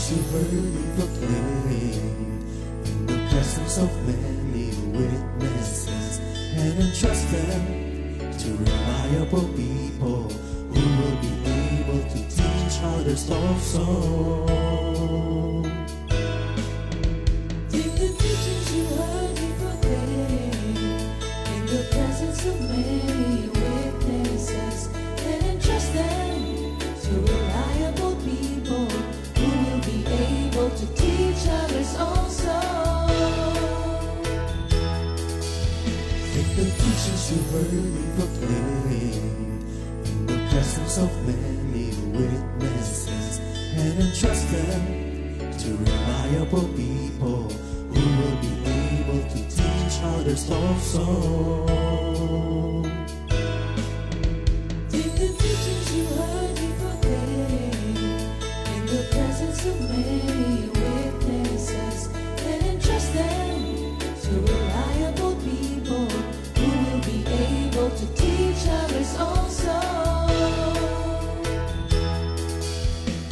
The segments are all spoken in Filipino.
teachings you heard me proclaim in the presence of many witnesses, and entrust them to reliable people who will be able to teach others also. Take the teachings you heard me proclaim in the presence of many witnesses, and entrust them to reliable people who will be able to teach others also. Take the teachings you heard me proclaim in the presence of many witnesses, and entrust them to reliable people who will be able to teach others also. Take the teachings you heard me proclaim in the presence of many witnesses, and entrust them to reliable people who will be able to teach others also.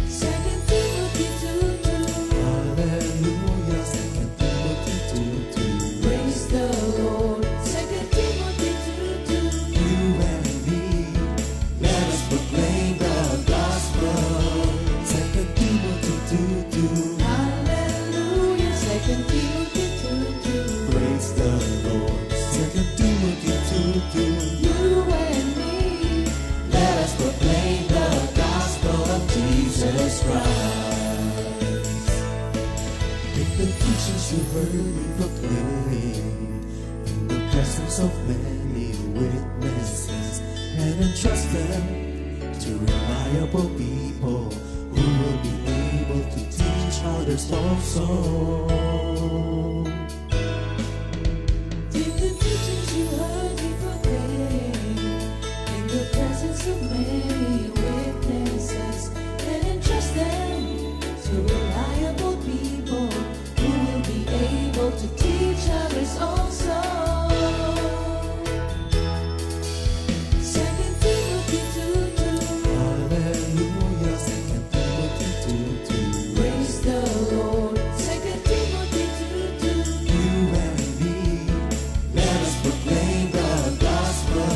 2 Timothy 2:2. Hallelujah, 2 Timothy 2:2. Praise the Lord. 2 Timothy 2:2. You and me, let us proclaim the gospel. 2 Timothy 2:2. Hallelujah. 2 Timothy 2:2. Praise the Lord. 2 Timothy 2:2. You and me, Let us proclaim the gospel of Jesus Christ. Take the teachings you heard me proclaim in the presence of many witnesses, and entrust them to reliable people who will be able to teach others also. take the teachings you heard me proclaim in the presence of many witnesses, and entrust them to reliable people who will be able to teach others also. 2 Timothy 2:2. Hallelujah, 2 Timothy 2:2. Praise the Lord. 2 Timothy 2:2. You and me, let us proclaim the gospel.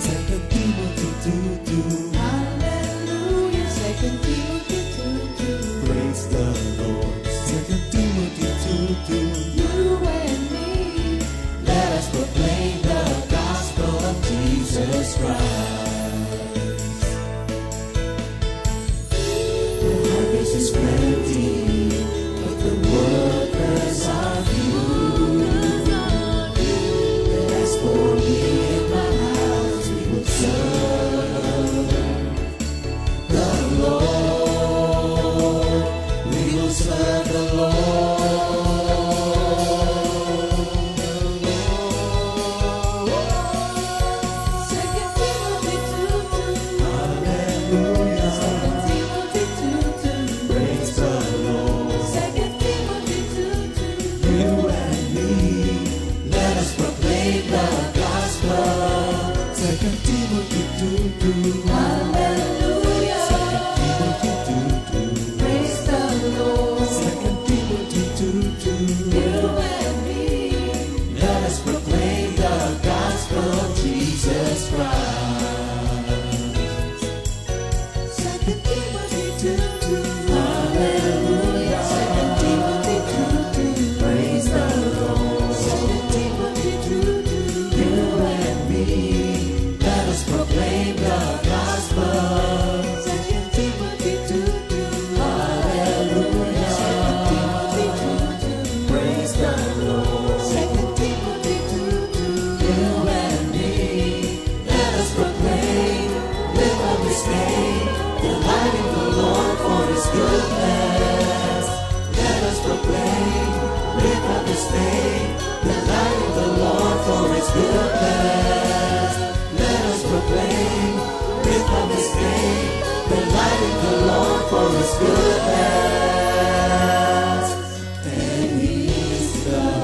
2 Timothy 2:2. Hallelujah. 2 Timothy 2:2. Praise the Lord. 2 Timothy 2:2. You and me, Let us proclaim the gospel of Jesus Christ. The harvest is plenty, but the workers are few. And as for me and my house, we will serve the Lord. We will serve the Lord. 2 Timothy 2:2. Hallelujah. 2 Timothy 2:2. Praise the Lord. 2 Timothy 2:2. You and me, let us proclaim the gospel. 2 Timothy 2:2. Hallelujah. 2 Timothy 2:2. Praise the Lord. 2 Timothy 2:2. You and me, Let us proclaim the gospel of Jesus Christ. 2 Timothy 2:2. Hallelujah. 2 Timothy 2:2. Praise the Lord. 2 Timothy 2:2. You and me, let us proclaim the gospel. 2 Timothy 2:2. Hallelujah. 2 Timothy 2:2. Praise the Lord. 2 Timothy 2:2. You and me, let us proclaim, live up His name, delighting the Lord for His goodness. Let us proclaim, live up His name, delighting the Lord for His goodness. Let us proclaim, live up His name, delighting the Lord for His goodness. And He's God.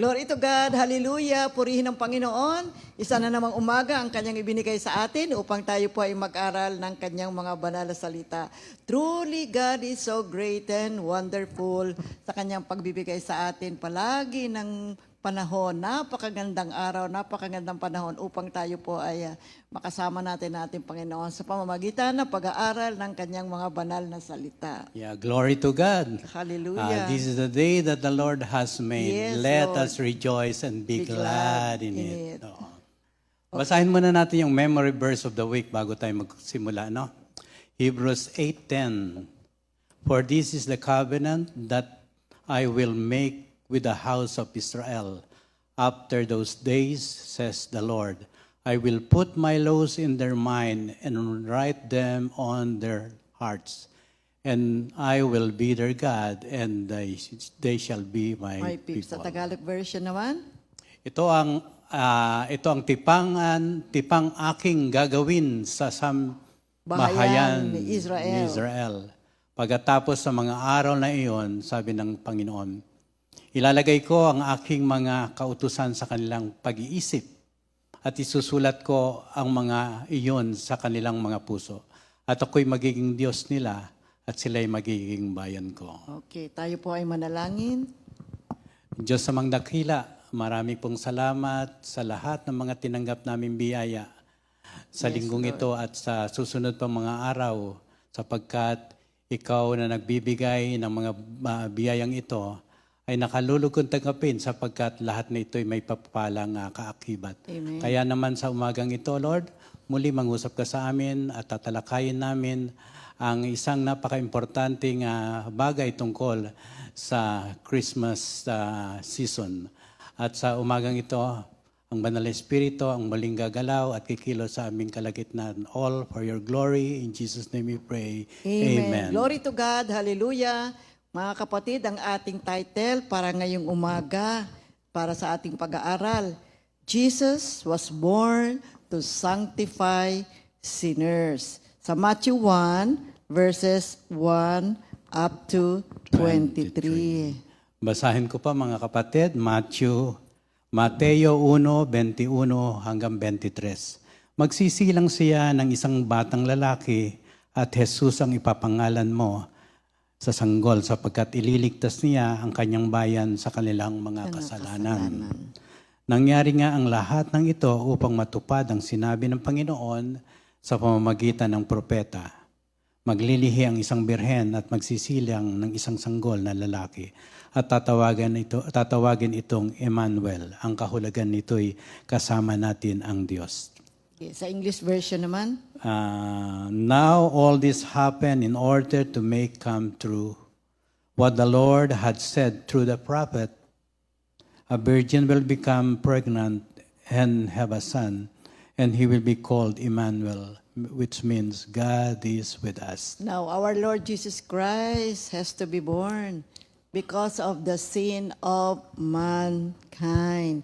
Glory to God. Hallelujah. Purihin ang Panginoon. Isa na namang umaga ang kanyang ibinigay sa atin upang tayo po ay mag-aral ng kanyang mga banal na salita. Truly, God is so great and wonderful sa kanyang pagbibigay sa atin palagi ng panahon. Napakagandang araw, napakagandang panahon upang tayo po ay makasama natin ating Panginoon sa pamamagitan ng pag-aaral ng kanyang mga banal na salita. Yeah, glory to God. Hallelujah. This is the day that the Lord has made. Yes, Let Lord. us rejoice and be Be glad in in it. it. Oo. Basahin muna natin yung memory verse of the week bago tayo magsimula, no? Hebrews 8:10. For this is the covenant that I will make with the house of Israel. After those days, says the Lord, I will put my laws in their mind and write them on their hearts. And I will be their God, and they shall be my My peeps. Sa people. Tagalog version naman. Ito ang tipang aking gagawin sa Bahayan bahayan ni Israel. Pagkatapos sa mga araw na iyon, sabi ng Panginoon, ilalagay ko ang aking mga kautusan sa kanilang pag-iisip at isusulat ko ang mga iyon sa kanilang mga puso. At ako'y magiging Diyos nila at sila'y magiging bayan ko. Okay, tayo po ay manalangin. Diyos sa mga dakila, marami pong salamat sa lahat ng mga tinanggap naming biyaya sa linggong ito at sa susunod pang mga araw sapagkat ikaw na nagbibigay ng mga biyayang ito ay nakalulugod tanggapin sapagkat lahat na ito ay may papalang kaakibat. Amen. Kaya naman sa umagang ito, Lord, muli mangusap ka sa amin at tatalakayin namin ang isang napaka-importanting bagay tungkol sa Christmas season. At sa umagang ito, ang Banal na Espiritu, ang muling gagalaw at kikilos sa aming kalagitnaan. All for your glory. In Jesus' name we pray. Amen. Glory to God. Hallelujah. Mga kapatid, ang ating title para ngayong umaga, para sa ating pag-aaral, Jesus was born to sanctify sinners. Sa Matthew 1, verses 1 up to 23. Basahin ko pa mga kapatid, Mateo 1:21 hanggang 23. Magsisilang siya ng isang batang lalaki at Jesus ang ipapangalan mo sa sanggol sapagkat ililigtas niya ang kanyang bayan sa kanilang mga kasalanan. Nangyari nga ang lahat ng ito upang matupad ang sinabi ng Panginoon sa pamamagitan ng propeta. Maglilihi ang isang birhen at magsisilang ng isang sanggol na lalaki at tatawagin itong Emmanuel. Ang kahulugan nito'y kasama natin ang Diyos. Okay, sa English version naman. Now all this happened in order to make come true what the Lord had said through the prophet. A virgin will become pregnant and have a son, and he will be called Emmanuel, which means God is with us. Now, our Lord Jesus Christ has to be born because of the sin of mankind.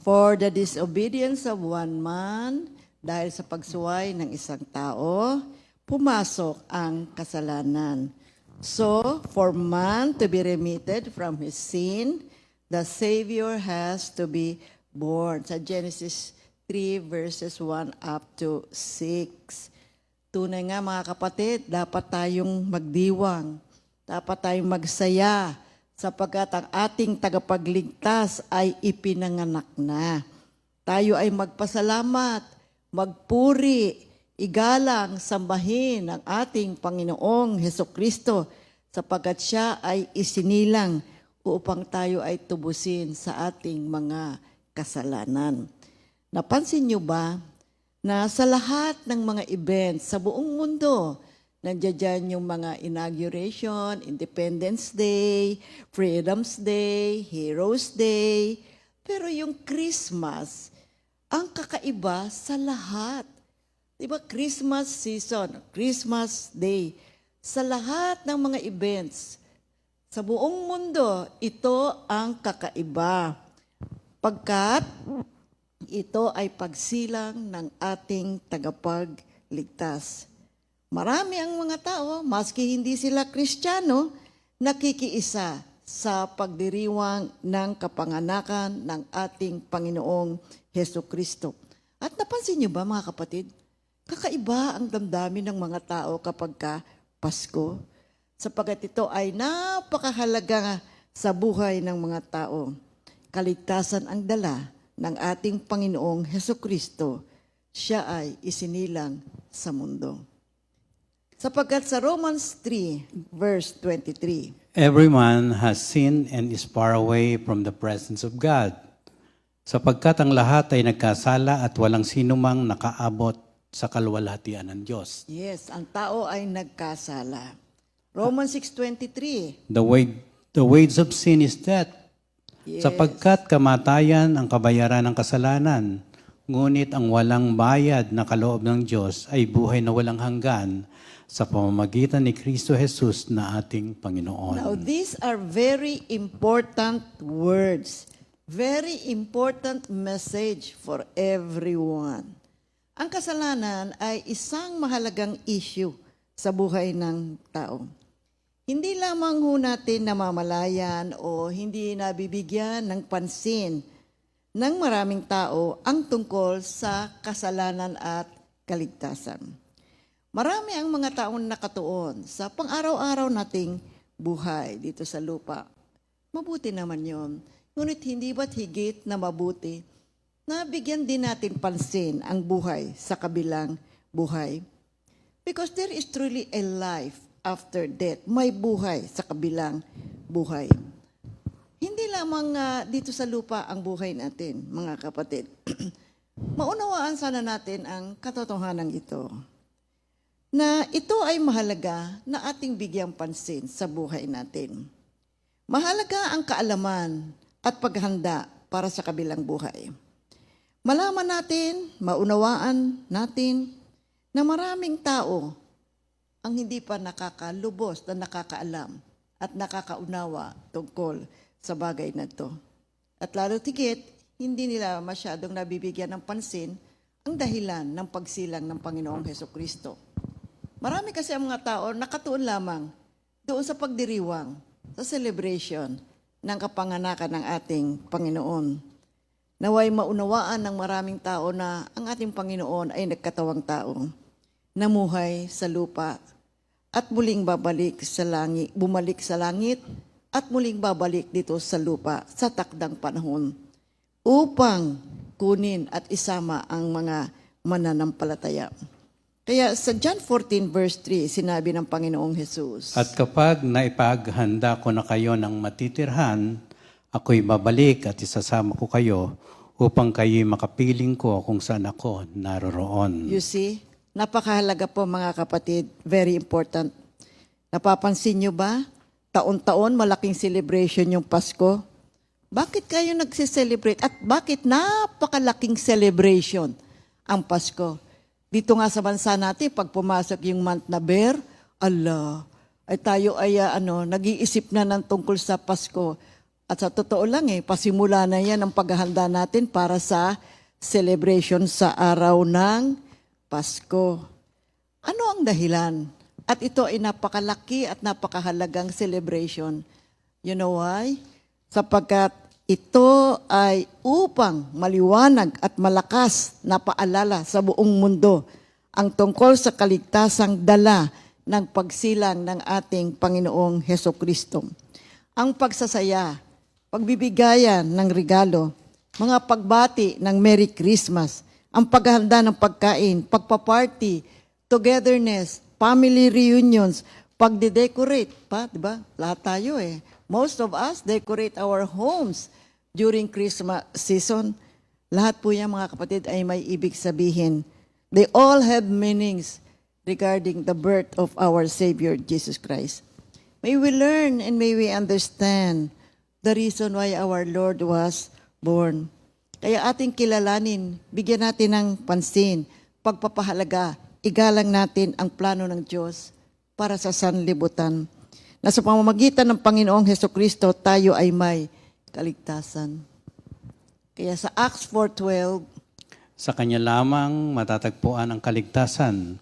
For the disobedience of one man, dahil sa pagsuway ng isang tao, pumasok ang kasalanan. So, for man to be remitted from his sin, the Savior has to be born. Sa Genesis 3 verses 1 up to 6. Tunay nga mga kapatid, dapat tayong magdiwang. Dapat tayong magsaya sapagkat ang ating tagapagligtas ay ipinanganak na. Tayo ay magpasalamat, magpuri, igalang, sambahin ang ating Panginoong Hesukristo sapagkat siya ay isinilang upang tayo ay tubusin sa ating mga kasalanan. Napansin niyo ba na sa lahat ng mga events sa buong mundo, nandiyan yung mga inauguration, Independence Day, Freedom's Day, Heroes Day, pero yung Christmas, ang kakaiba sa lahat. Diba Christmas season, Christmas Day, sa lahat ng mga events, sa buong mundo, ito ang kakaiba. Pagkat ito ay pagsilang ng ating tagapagligtas. Marami ang mga tao, maski hindi sila Kristiyano, nakikiisa sa pagdiriwang ng kapanganakan ng ating Panginoong Heso Kristo. At napansin niyo ba mga kapatid, kakaiba ang damdamin ng mga tao kapag Pasko, sapagkat ito ay napakahalaga sa buhay ng mga tao. Kaligtasan ang dala ng ating Panginoong Heso Kristo. Siya ay isinilang sa mundo. Sapagkat sa Romans 3, verse 23, Everyone has sinned and is far away from the presence of God. Sapagkat ang lahat ay nagkasala at walang sinumang nakaabot sa kaluwalhatian ng Diyos. yes, ang tao ay nagkasala. Romans 6:23, The wage of sin is death. yes, Sapagkat kamatayan ang kabayaran ng kasalanan, ngunit ang walang bayad na kaloob ng Diyos ay buhay na walang hanggan sa pamamagitan ni Kristo Jesus na ating Panginoon. now these are very important words, very important message for everyone. Ang kasalanan ay isang mahalagang issue sa buhay ng tao. Hindi lamang ho natin namamalayan o hindi nabibigyan ng pansin ng maraming tao ang tungkol sa kasalanan at kaligtasan. Marami ang mga taong nakatuon sa pang-araw-araw nating buhay dito sa lupa. Mabuti naman yon. Ngunit hindi ba't higit na mabuti na bigyan din natin pansin ang buhay sa kabilang buhay? Because there is truly a life after death. May buhay sa kabilang buhay. Hindi lamang dito sa lupa ang buhay natin, mga kapatid. Maunawaan sana natin ang katotohanan ito. Na ito ay mahalaga na ating bigyang pansin sa buhay natin. Mahalaga ang kaalaman at paghanda para sa kabilang buhay. Malaman natin, maunawaan natin na maraming tao ang hindi pa nakakalubos na nakakaalam at nakakaunawa tungkol sa bagay na ito. At lalo tigit, hindi nila masyadong nabibigyan ng pansin ang dahilan ng pagsilang ng Panginoong Hesukristo. Marami kasi ang mga tao nakatuon lamang doon sa pagdiriwang, sa celebration ng kapanganakan ng ating Panginoon. Naway maunawaan ng maraming tao na ang ating Panginoon ay nagkatawang tao, namuhay sa lupa, at muling bumalik sa langit, at muling babalik dito sa lupa sa takdang panahon upang kunin at isama ang mga mananampalataya. Kaya sa John 14 verse 3, sinabi ng Panginoong Jesus, At kapag naipaghanda ko na kayo ng matitirhan, ako'y babalik at isasama ko kayo upang kayo'y makapiling ko kung saan ako naroroon. you see, napakahalaga po mga kapatid, very important. Napapansin nyo ba? Taon-taon malaking celebration yung Pasko. Bakit kayo nagsiselebrate? At bakit napakalaking celebration ang Pasko? Dito nga sa bansa natin, pag pumasok yung month na Ber, ala, ay tayo ay nag-iisip na ng tungkol sa Pasko. At sa totoo lang pasimula na yan ang paghahanda natin para sa celebration sa araw ng Pasko. Ano ang dahilan? At ito ay napakalaki at napakahalagang celebration. You know why? Sapagkat ito ay upang maliwanag at malakas na paalala sa buong mundo ang tungkol sa kaligtasang dala ng pagsilang ng ating Panginoong Hesukristo. Ang pagsasaya, pagbibigayan ng regalo, mga pagbati ng Merry Christmas, ang paghahanda ng pagkain, pagpaparty, togetherness, family reunions, pagde-decorate pa, di ba? Lahat tayo Most of us decorate our homes during Christmas season. Lahat po yan mga kapatid ay may ibig sabihin. They all have meanings regarding the birth of our Savior Jesus Christ. May we learn and may we understand the reason why our Lord was born. Kaya ating kilalanin, bigyan natin ng pansin, pagpapahalaga, igalang natin ang plano ng Diyos para sa sanlibutan. Na sa pamamagitan ng Panginoong Hesukristo, tayo ay may kaligtasan. Kaya sa Acts 4:12, Sa Kanya lamang matatagpuan ang kaligtasan,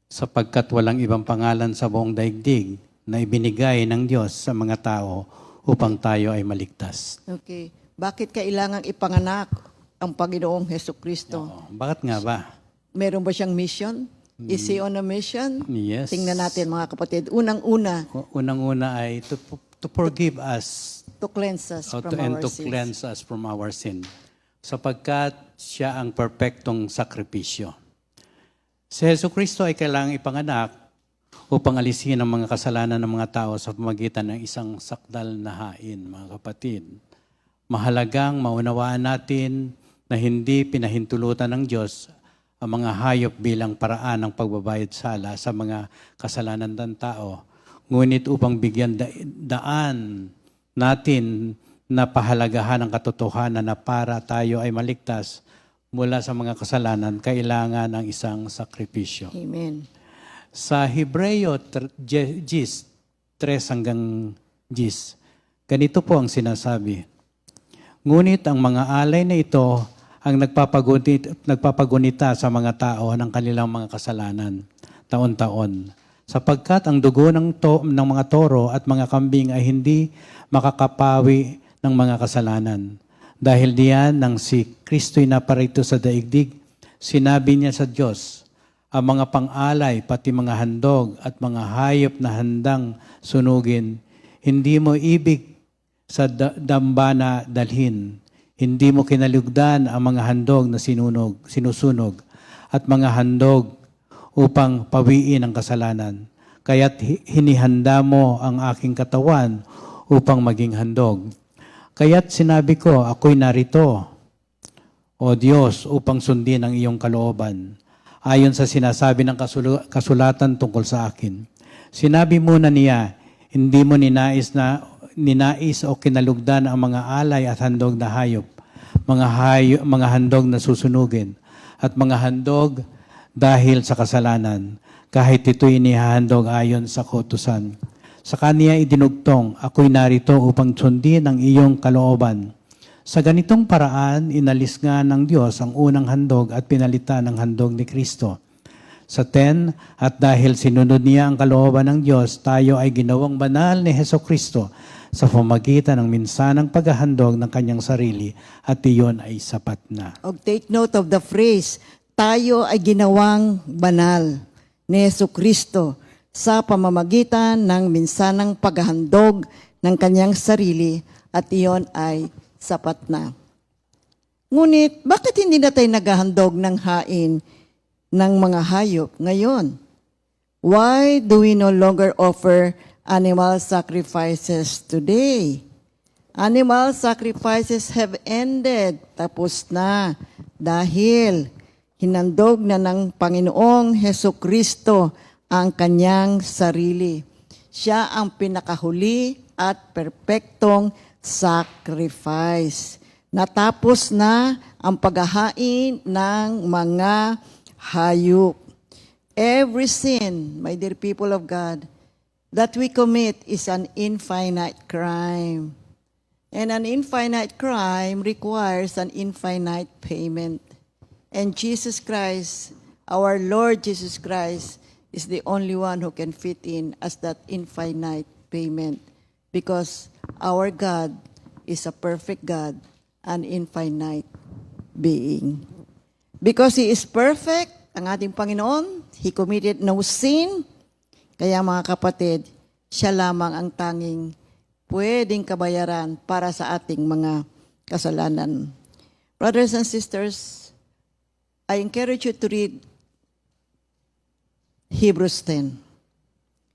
sapagkat walang ibang pangalan sa buong daigdig na ibinigay ng Diyos sa mga tao upang tayo ay maligtas. Okay. Bakit kailangang ipanganak ang Panginoong Heso Kristo? Oo. Bakit nga ba? Meron ba siyang mission? Is he on a mission? Yes. Tingnan natin mga kapatid. Unang-una, Unang-una ay to forgive us to cleanse us from and our to sins. cleanse us from our sin. Sapagkat siya ang perpektong sakripisyo. Si Heso Kristo ay kailangang ipanganak upang alisin ang mga kasalanan ng mga tao sa pamagitan ng isang sakdal na hain, mga kapatid. Mahalagang maunawaan natin na hindi pinahintulutan ng Diyos ang mga hayop bilang paraan ng pagbabayad sala sa mga kasalanan ng tao. Ngunit upang bigyan daan natin na pahalagahan ang katotohanan na para tayo ay maligtas mula sa mga kasalanan, kailangan ng isang sakripisyo. Amen. Sa Hebreo 3 hanggang 10, ganito po ang sinasabi. Ngunit ang mga alay na ito ang nagpapagunita sa mga tao ng kanilang mga kasalanan taon-taon. Sapagkat ang dugo ng mga toro at mga kambing ay hindi makakapawi ng mga kasalanan. Dahil diyan, nang si Kristo'y naparito sa daigdig, sinabi niya sa Diyos, ang mga pang-alay, pati mga handog at mga hayop na handang sunugin, hindi mo ibig sa dambana dalhin. Hindi mo kinalugdan ang mga handog na sinusunog at mga handog upang pawiin ang kasalanan. Kaya't hinihanda mo ang aking katawan upang maging handog. Kaya't sinabi ko, ako'y narito, O Diyos, upang sundin ang iyong kalooban, ayon sa sinasabi ng kasulatan tungkol sa akin. Sinabi muna niya, hindi mo ninais o kinalugdan ang mga alay at handog na hayop, mga handog na susunugin, at mga handog dahil sa kasalanan, kahit ito'y inihahandog ayon sa kautusan. Sa kaniya idinugtong, ako'y narito upang sundin ang iyong kalooban. Sa ganitong paraan, inalis nga ng Diyos ang unang handog at pinalitan ng handog ni Kristo. Sa 10, at dahil sinunod niya ang kalooban ng Diyos, tayo ay ginawang banal ni Heso Kristo sa pamagitan ng minsanang paghahandog ng kanyang sarili, at iyon ay sapat na. Og take note of the phrase, tayo ay ginawang banal ni Heso Kristo sa pamamagitan ng minsanang paghahandog ng kanyang sarili, at iyon ay sapat na. Ngunit, bakit hindi na tayo naghahandog ng hain ng mga hayop ngayon? Why do we no longer offer animal sacrifices today? Animal sacrifices have ended. Tapos na. Dahil hinandog na ng Panginoong Heso Kristo ang kanyang sarili. Siya ang pinakahuli at perpektong sacrifice. Natapos na ang paghahain ng mga hayop. Every sin, my dear people of God, that we commit is an infinite crime. And an infinite crime requires an infinite payment. And Jesus Christ, our Lord Jesus Christ, is the only one who can fit in as that infinite payment, because our God is a perfect God, an infinite being. Because He is perfect, ang ating Panginoon, He committed no sin, kaya mga kapatid, siya lamang ang tanging pwedeng kabayaran para sa ating mga kasalanan. Brothers and sisters, I encourage you to read Hebrews 10.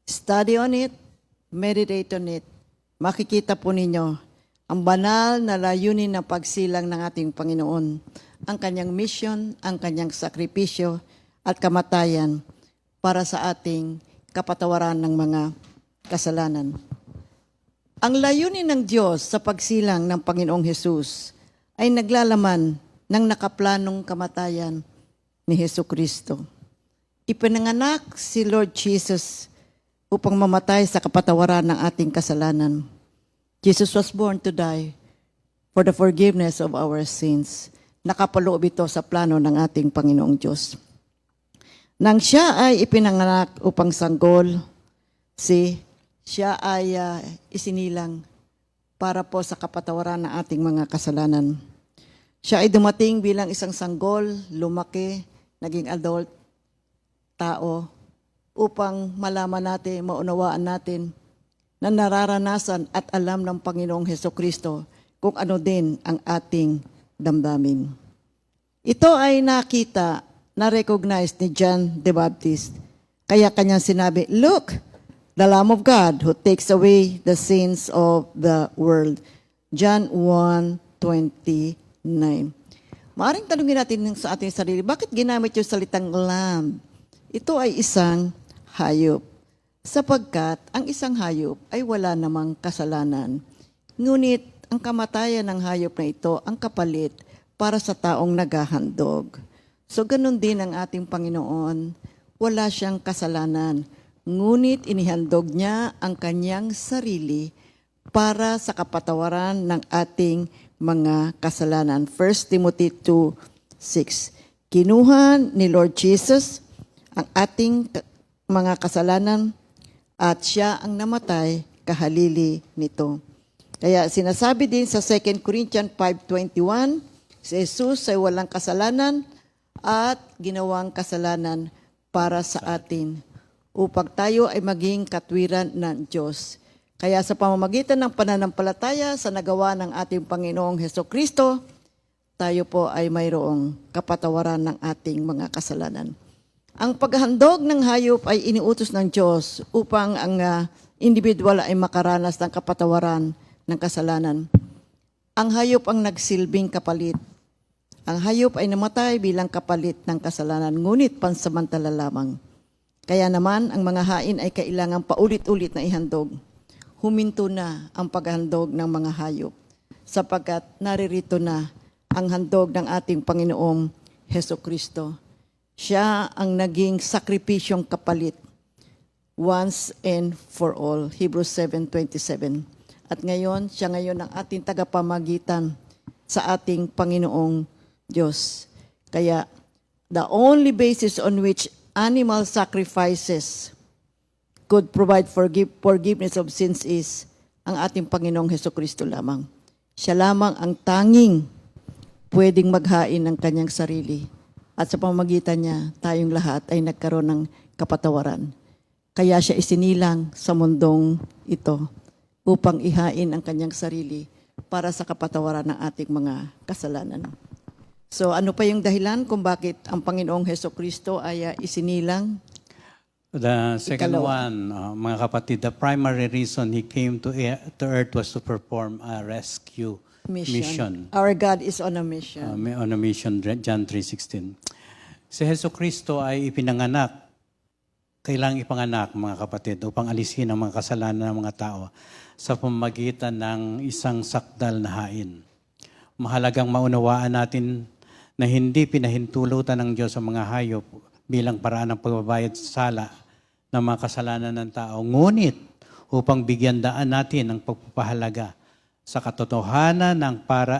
Study on it, meditate on it. Makikita po ninyo ang banal na layunin ng pagsilang ng ating Panginoon, ang kanyang mission, ang kanyang sakripisyo at kamatayan para sa ating kapatawaran ng mga kasalanan. Ang layunin ng Diyos sa pagsilang ng Panginoong Hesus ay naglalaman ng nakaplanong kamatayan ni Hesus Kristo. Ipinanganak si Lord Jesus upang mamatay sa kapatawaran ng ating kasalanan. Jesus was born to die for the forgiveness of our sins. Nakapaloob ito sa plano ng ating Panginoong Diyos. Nang siya ay ipinanganak upang sanggol, siya ay isinilang para po sa kapatawaran ng ating mga kasalanan. Siya ay dumating bilang isang sanggol, lumaki, naging adult, tao, upang malaman natin, maunawaan natin na nararanasan at alam ng Panginoong Hesukristo kung ano din ang ating damdamin. Ito ay nakita, na-recognize ni John the Baptist. Kaya kanyang sinabi, "Look, the Lamb of God who takes away the sins of the world." John 1:29. Maaring tanungin natin sa ating sarili, bakit ginamit yung salitang lamb? Ito ay isang hayop. Sapagkat ang isang hayop ay wala namang kasalanan. Ngunit ang kamatayan ng hayop na ito ang kapalit para sa taong naghahandog. So ganun din ang ating Panginoon. Wala siyang kasalanan. Ngunit inihandog niya ang kanyang sarili para sa kapatawaran ng ating mga kasalanan. 1 Timothy 2:6. Kinuha ni Lord Jesus ang ating mga kasalanan at siya ang namatay kahalili nito. Kaya sinasabi din sa 2 Corinthians 5:21, si Jesus ay walang kasalanan at ginawang kasalanan para sa atin upang tayo ay maging katwiran ng Diyos. Kaya sa pamamagitan ng pananampalataya sa nagawa ng ating Panginoong Hesukristo, tayo po ay mayroong kapatawaran ng ating mga kasalanan. Ang paghandog ng hayop ay iniutos ng Diyos upang ang individual ay makaranas ng kapatawaran ng kasalanan. Ang hayop ang nagsilbing kapalit. Ang hayop ay namatay bilang kapalit ng kasalanan, ngunit pansamantala lamang. Kaya naman, ang mga hain ay kailangang paulit-ulit na ihandog. Huminto na ang paghandog ng mga hayop, sapagkat naririto na ang handog ng ating Panginoong Hesukristo. Siya ang naging sakripisyong kapalit once and for all. Hebrews 7:27. At ngayon, siya ngayon ang ating tagapamagitan sa ating Panginoong Diyos. Kaya, the only basis on which animal sacrifices could provide forgiveness of sins is ang ating Panginoong Hesukristo lamang. Siya lamang ang tanging pwedeng maghain ng kanyang sarili. At sa pamamagitan niya, tayong lahat ay nagkaroon ng kapatawaran. Kaya siya isinilang sa mundong ito upang ihain ang kanyang sarili para sa kapatawaran ng ating mga kasalanan. So ano pa yung dahilan kung bakit ang Panginoong Hesukristo ay isinilang? The second Ikalawa. one, mga kapatid, the primary reason He came to earth was to perform a rescue mission. Our God is on a mission. On a mission, John 3:16. Si Hesukristo ay ipinanganak, kailangang ipanganak, mga kapatid, upang alisin ang mga kasalanan ng mga tao sa pamamagitan ng isang sakdal na hain. Mahalagang maunawaan natin na hindi pinahintulutan ng Diyos ang mga hayop bilang paraan ng pagbabayad sa sala ng mga kasalanan ng tao. Ngunit upang bigyan daan natin ng pagpapahalaga sa katotohanan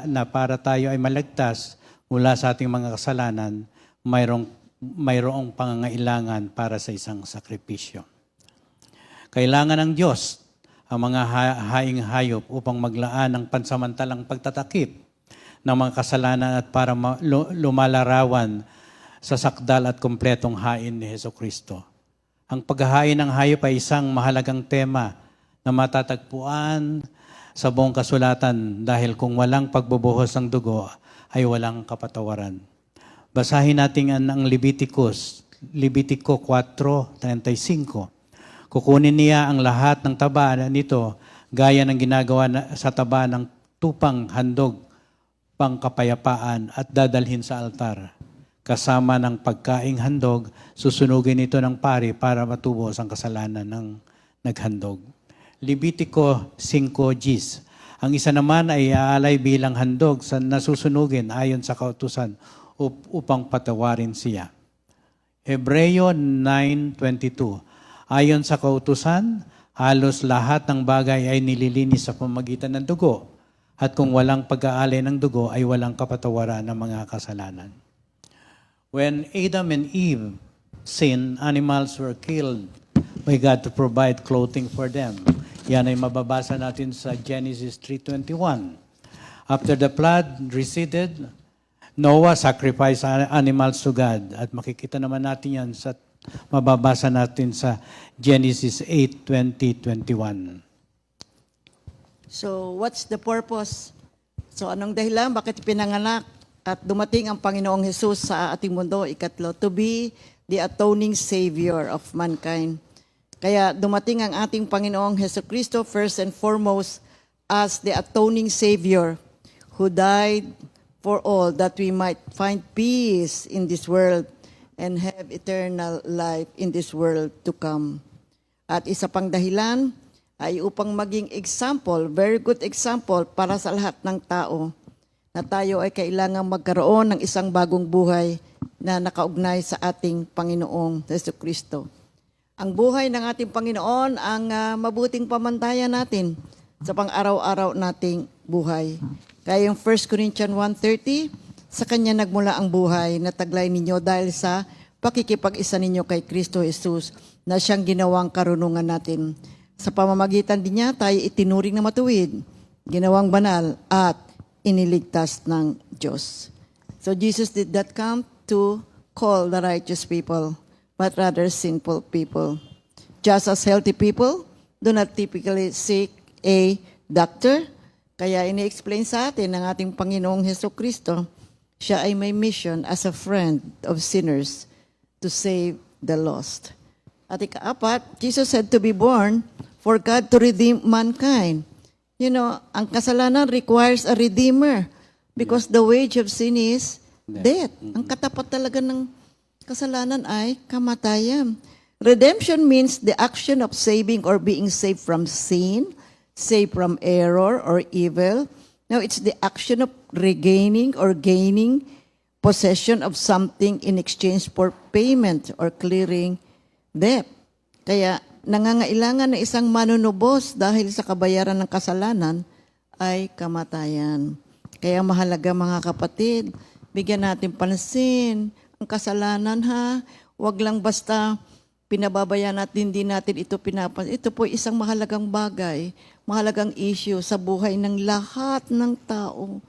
na para tayo ay maligtas mula sa ating mga kasalanan, mayroong pangangailangan para sa isang sakripisyo. Kailangan ng Diyos ang mga haing hayop upang maglaan ng pansamantalang pagtatakip ng mga kasalanan at para lumalarawan sa sakdal at kumpletong hain ni Hesukristo. Ang paghahain ng hayop ay isang mahalagang tema na matatagpuan sa buong kasulatan dahil kung walang pagbubuhos ng dugo ay walang kapatawaran. Basahin natin ang Levitico 4:35. Kukunin niya ang lahat ng taba nito gaya ng ginagawa sa taba ng tupang handog pangkapayapaan at dadalhin sa altar. Kasama ng pagkaing handog, susunugin ito ng pari para matubos ang kasalanan ng naghandog. Levitico 5:10. Ang isa naman ay aalay bilang handog sa nasusunugin ayon sa kautusan upang patawarin siya. Hebreo 9:22. Ayon sa kautusan, halos lahat ng bagay ay nililinis sa pamamagitan ng dugo. At kung walang pag-aalay ng dugo, ay walang kapatawaran ng mga kasalanan. When Adam and Eve sinned, animals were killed by God to provide clothing for them. Yan ay mababasa natin sa Genesis 3:21. After the flood receded, Noah sacrificed animals to God. At makikita naman natin yan sa mababasa natin sa Genesis 8:20-21. So, what's the purpose? So, anong dahilan? Bakit pinanganak at dumating ang Panginoong Jesus sa ating mundo? Ikatlo, to be the atoning Savior of mankind. Kaya dumating ang ating Panginoong Jesucristo first and foremost as the atoning Savior who died for all that we might find peace in this world and have eternal life in this world to come. At isa pang dahilan ay upang maging example, very good example para sa lahat ng tao na tayo ay kailangang magkaroon ng isang bagong buhay na nakaugnay sa ating Panginoong Jesucristo. Ang buhay ng ating Panginoon ang mabuting pamantayan natin sa pang-araw-araw nating buhay. Kaya yung 1 Corinthians 1:30, sa Kanya nagmula ang buhay na taglay ninyo dahil sa pakikipag-isa ninyo kay Kristo Jesus na Siyang ginawang karunungan natin. Sa pamamagitan din niya, tayo itinuring na matuwid, ginawang banal at iniligtas ng Diyos. So Jesus did not come to call the righteous people, but rather sinful people. Just as healthy people do not typically seek a doctor, kaya ini-explain sa atin ng ating Panginoong Jesucristo, siya ay may mission as a friend of sinners to save the lost. At ikaapat, Jesus said to be born for God to redeem mankind. You know, ang kasalanan requires a redeemer because the wage of sin is death. Ang katapat talaga ng kasalanan ay kamatayan. Redemption means the action of saving or being saved from sin, saved from error or evil. Now, it's the action of regaining or gaining possession of something in exchange for payment or clearing debt. Kaya, nangangailangan ng isang manunubos dahil sa kabayaran ng kasalanan ay kamatayan. Kaya mahalaga mga kapatid, bigyan natin pansin ang kasalanan ha. Huwag lang basta pinababayaan at hindi natin ito pinapansin. Ito po isang mahalagang bagay, mahalagang issue sa buhay ng lahat ng tao.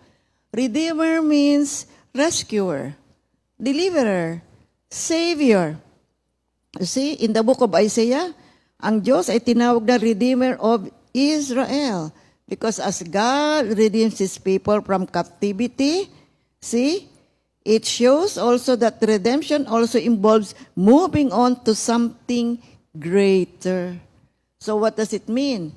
Redeemer means rescuer, deliverer, savior. You see, in the book of Isaiah, ang Diyos ay tinawag na Redeemer of Israel because as God redeems His people from captivity, see, it shows also that redemption also involves moving on to something greater. So what does it mean?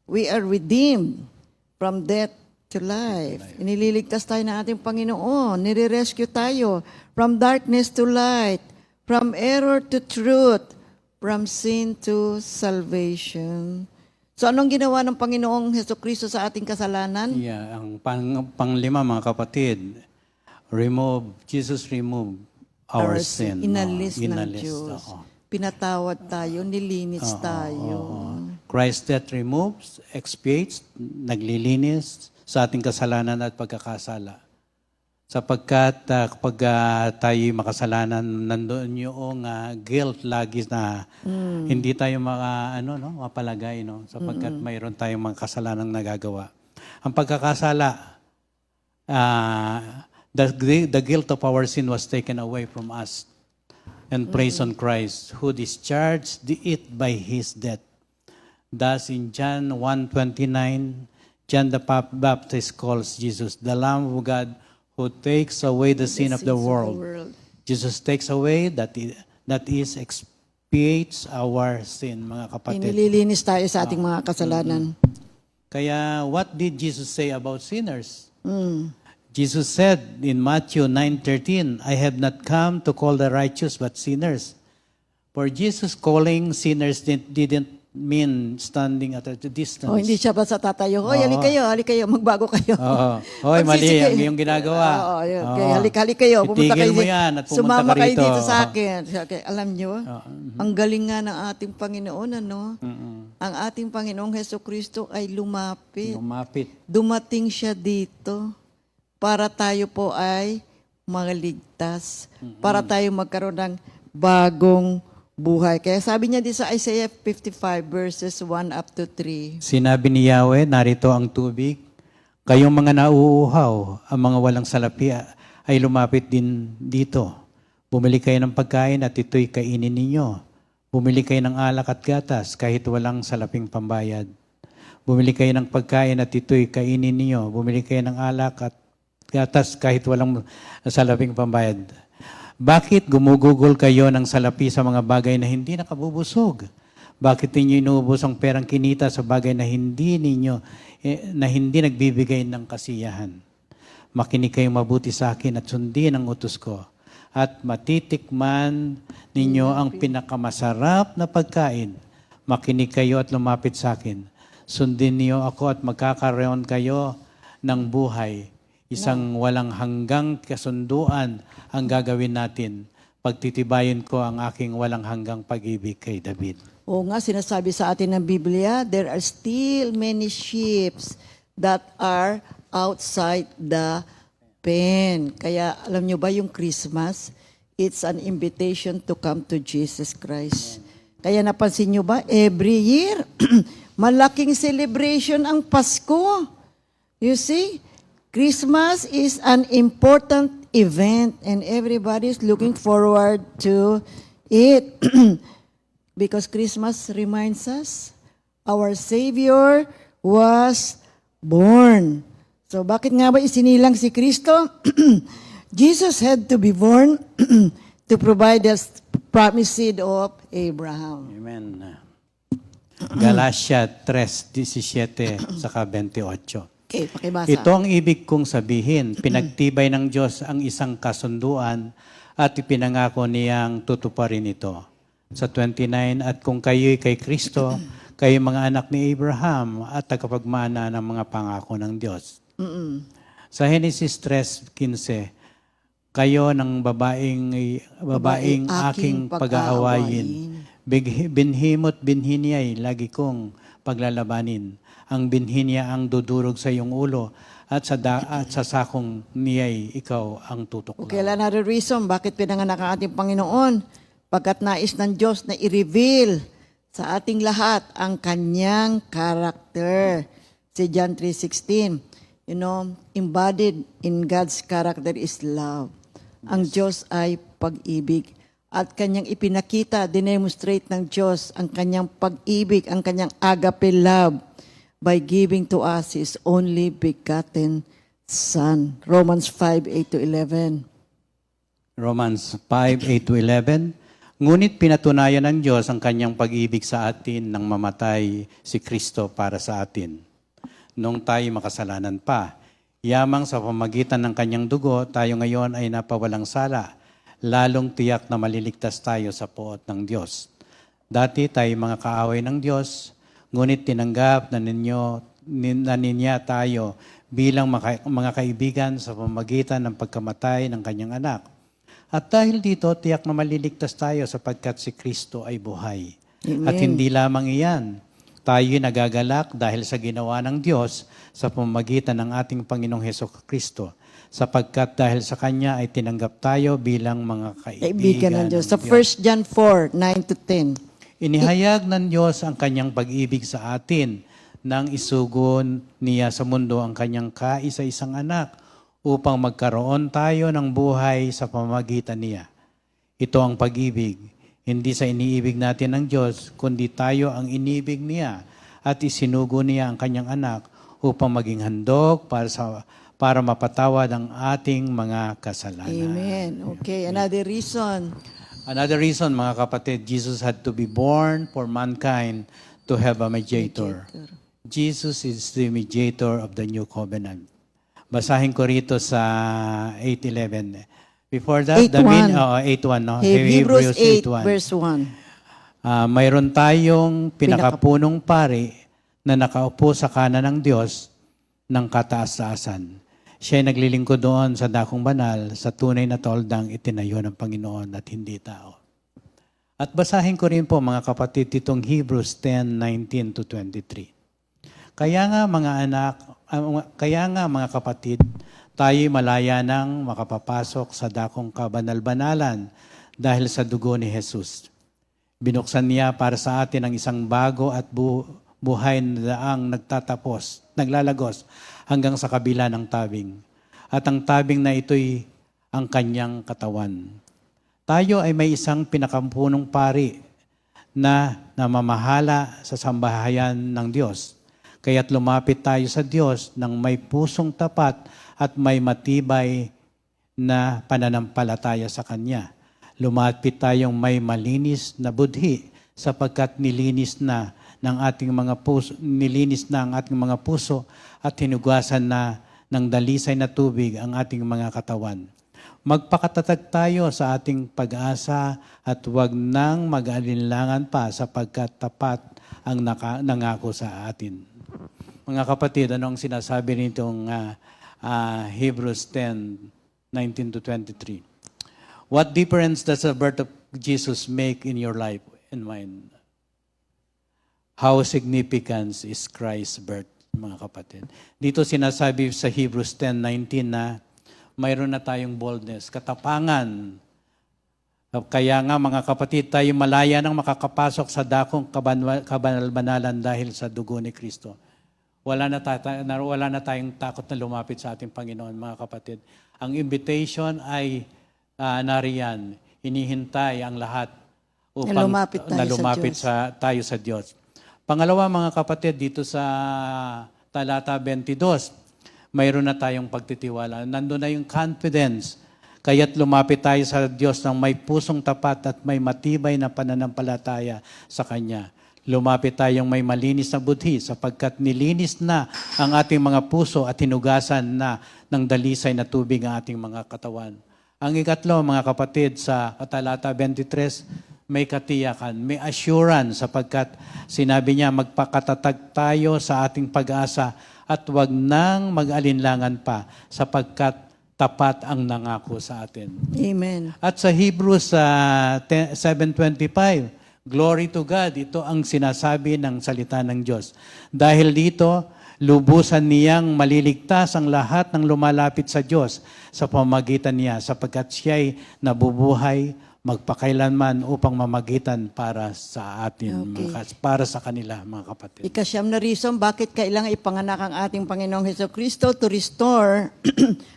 We are redeemed from death to life. Inililigtas tayo ng ating Panginoon. Nire-rescue tayo from darkness to light, from error to truth, from sin to salvation. So anong ginawa ng Panginoong Jesucristo sa ating kasalanan? Yeah, ang panglima mga kapatid, Jesus removed our sin. Inalis ng Inalis, Diyos. oo. Pinatawad tayo, nilinis tayo. Christ's death removes, expiates, naglilinis sa ating kasalanan at pagkakasala. Sapagkat kapag tayo makasalanan, nandoon yung guilt lagi na hindi tayo mapalagay, no? Sapagkat mayroon tayong mga kasalanang nagagawa. Ang pagkakasala, the guilt of our sin was taken away from us and placed on Christ, who discharged it by His death. Thus, in John 1:29, John the Baptist calls Jesus the Lamb of God who takes away the sin of the world. Jesus takes away, that is, expiates our sin, mga kapatid. Inililinis tayo sa ating mga kasalanan. Kaya, what did Jesus say about sinners? Jesus said in Matthew 9:13, I have not come to call the righteous but sinners. For Jesus calling sinners didn't mean standing at a distance. Oh, hindi siya basta tatayo. Hoy, halik kayo, magbago kayo. Oo. Hoy, mali ang iyong ginagawa. Oo, yun. Okay, halik kayo. Pumunta Itigil kayo mo yan at pumunta sumama ka kayo rito. dito sa akin. Okay, alam nyo, ang galing nga ng ating Panginoon, ano? Ang ating Panginoong Jesucristo ay lumapit. Lumapit. Dumating siya dito para tayo po ay maligtas. Para tayo magkaroon ng bagong buhay. Kaya sabi niya di sa Isaiah 55 verses 1 up to 3. Sinabi ni Yahweh, narito ang tubig. Kayong mga nauuhaw, ang mga walang salapi ay lumapit din dito. Bumili kayo ng pagkain at ito'y kainin ninyo. Bumili kayo ng alak at gatas kahit walang salaping pambayad. Bumili kayo ng pagkain at ito'y kainin ninyo. Bumili kayo ng alak at gatas kahit walang salaping pambayad. Bakit gumugugol kayo ng salapi sa mga bagay na hindi nakabubusog? Bakit ninyo inuubos ang perang kinita sa bagay na hindi nagbibigay ng kasiyahan? Makinig kayong mabuti sa akin at sundin ang utos ko. At matitikman ninyo ang pinakamasarap na pagkain. Makinig kayo at lumapit sa akin. Sundin niyo ako at magkakaroon kayo ng buhay. Isang walang hanggang kasunduan ang gagawin natin. Pagtitibayin ko ang aking walang hanggang pag-ibig kay David. Oo nga, sinasabi sa atin ng Biblia, there are still many sheep that are outside the pen. Kaya alam nyo ba yung Christmas, it's an invitation to come to Jesus Christ. Kaya napansin nyo ba, every year, malaking celebration ang Pasko. You see, Christmas is an important event and everybody is looking forward to it. Because Christmas reminds us, our Savior was born. So bakit nga ba isinilang si Kristo? Jesus had to be born to provide us promised seed of Abraham. Amen. Galatia 3:17 saka 28. Okay, pakibasa. Ito ang ibig kong sabihin, pinagtibay ng Diyos ang isang kasunduan at ipinangako niyang tutuparin ito. Sa 29, at kung kayo'y kay Kristo, kayo mga anak ni Abraham at tagapagmana ng mga pangako ng Diyos. Sa Genesis 3:15, kayo ng babaeng aking pag-aawayin. Binhimot binhi niya'y lagi kong paglalabanin. Ang binhi niya ang dudurog sa iyong ulo at sa sakong niya'y ikaw ang tutuklaw. Okay, another reason bakit pinanganak ang ating Panginoon. Pagkat nais ng Diyos na i-reveal sa ating lahat ang kanyang character. Si John 3:16, embodied in God's character is love. Ang Diyos ay pag-ibig. At kanyang ipinakita, dinemonstrate ng Diyos ang kanyang pag-ibig, ang kanyang agape love by giving to us His only begotten Son. Romans 5:8-11. Romans 5:8-11. Ngunit pinatunayan ng Diyos ang kanyang pag-ibig sa atin nang mamatay si Kristo para sa atin. Nung tayo makasalanan pa, yamang sa pamagitan ng kanyang dugo, tayo ngayon ay napawalang sala, lalong tiyak na maliligtas tayo sa poot ng Diyos. Dati tayo mga kaaway ng Diyos, ngunit tinanggap na niya tayo bilang mga kaibigan sa pamamagitan ng pagkamatay ng kanyang anak. At dahil dito, tiyak na maliligtas tayo sapagkat si Kristo ay buhay. Amen. At hindi lamang iyan, tayo'y nagagalak dahil sa ginawa ng Diyos sa pamamagitan ng ating Panginoong Hesukristo, sapagkat dahil sa Kanya ay tinanggap tayo bilang mga kaibigan ng Diyos. Sa 1 John 4:9-10. Inihayag ng Diyos ang Kanyang pag-ibig sa atin nang isugon niya sa mundo ang Kanyang kaisa-isang anak upang magkaroon tayo ng buhay sa pamamagitan niya. Ito ang pag-ibig, hindi sa iniibig natin ng Diyos, kundi tayo ang inibig niya at isinugo niya ang Kanyang anak upang maging handog para mapatawad ang ating mga kasalanan. Amen. Okay, another reason. Another reason, mga kapatid, Jesus had to be born for mankind to have a mediator. Jesus is the mediator of the new covenant. Basahin ko rito sa 8:11. Before that, 8:1, no? Hebrews 8, verse 1. Mayroon tayong pinakapunong pari na nakaupo sa kanan ng Diyos ng kataas-taasan. Siya ay naglilingkod doon sa dakong banal, sa tunay na toldang itinayo ng Panginoon at hindi tao. At basahin ko rin po, mga kapatid, itong Hebrews 10:19-23. Kaya nga mga kapatid, tayo'y malaya nang makapapasok sa dakong kabanal-banalan dahil sa dugo ni Jesus. Binuksan niya para sa atin ang isang bago at buhay na daang naglalagos hanggang sa kabila ng tabing. At ang tabing na ito'y ang kanyang katawan. Tayo ay may isang pinakampunong pari na namamahala sa sambahayan ng Diyos. Kaya't lumapit tayo sa Diyos ng may pusong tapat at may matibay na pananampalataya sa Kanya. Lumapit tayong may malinis na budhi sapagkat nilinis na ang ating mga puso at hinugasan na ng dalisay na tubig ang ating mga katawan. Magpakatatag tayo sa ating pag-asa at huwag nang mag-alinlangan pa sapagkat tapat ang nangako sa atin. Mga kapatid, anong sinasabi nitong Hebrews 10:19-23? What difference does the birth of Jesus make in your life and mine? How significant is Christ's birth, mga kapatid? Dito sinasabi sa Hebrews 10:19 na mayroon na tayong boldness, katapangan. Kaya nga mga kapatid, tayo malaya nang makakapasok sa dakong kabanal-banalan dahil sa dugo ni Kristo. Wala na tayong takot na lumapit sa ating Panginoon, mga kapatid. Ang invitation ay nariyan. Hinihintay ang lahat upang lumapit tayo sa Diyos. Pangalawa, mga kapatid, dito sa talata 22, mayroon na tayong pagtitiwala. Nandun na yung confidence. Kaya't lumapit tayo sa Diyos ng may pusong tapat at may matibay na pananampalataya sa Kanya. Lumapit tayong may malinis na budhi sapagkat nilinis na ang ating mga puso at hinugasan na ng dalisay na tubig ang ating mga katawan. Ang ikatlo, mga kapatid, sa talata 23, may katiyakan, may assurance sapagkat sinabi niya magpakatatag tayo sa ating pag-asa at huwag nang mag-alinlangan pa sapagkat tapat ang nangako sa atin. Amen. At sa Hebrews 7:25, glory to God, ito ang sinasabi ng salita ng Diyos. Dahil dito, lubusan niyang maliligtas ang lahat ng lumalapit sa Diyos sa pamamagitan niya sapagkat siya'y nabubuhay magpakailanman upang mamagitan para sa atin, para sa kanila, mga kapatid. Ikasyam na reason bakit kailangan ipanganak ang ating Panginoong Hesukristo to restore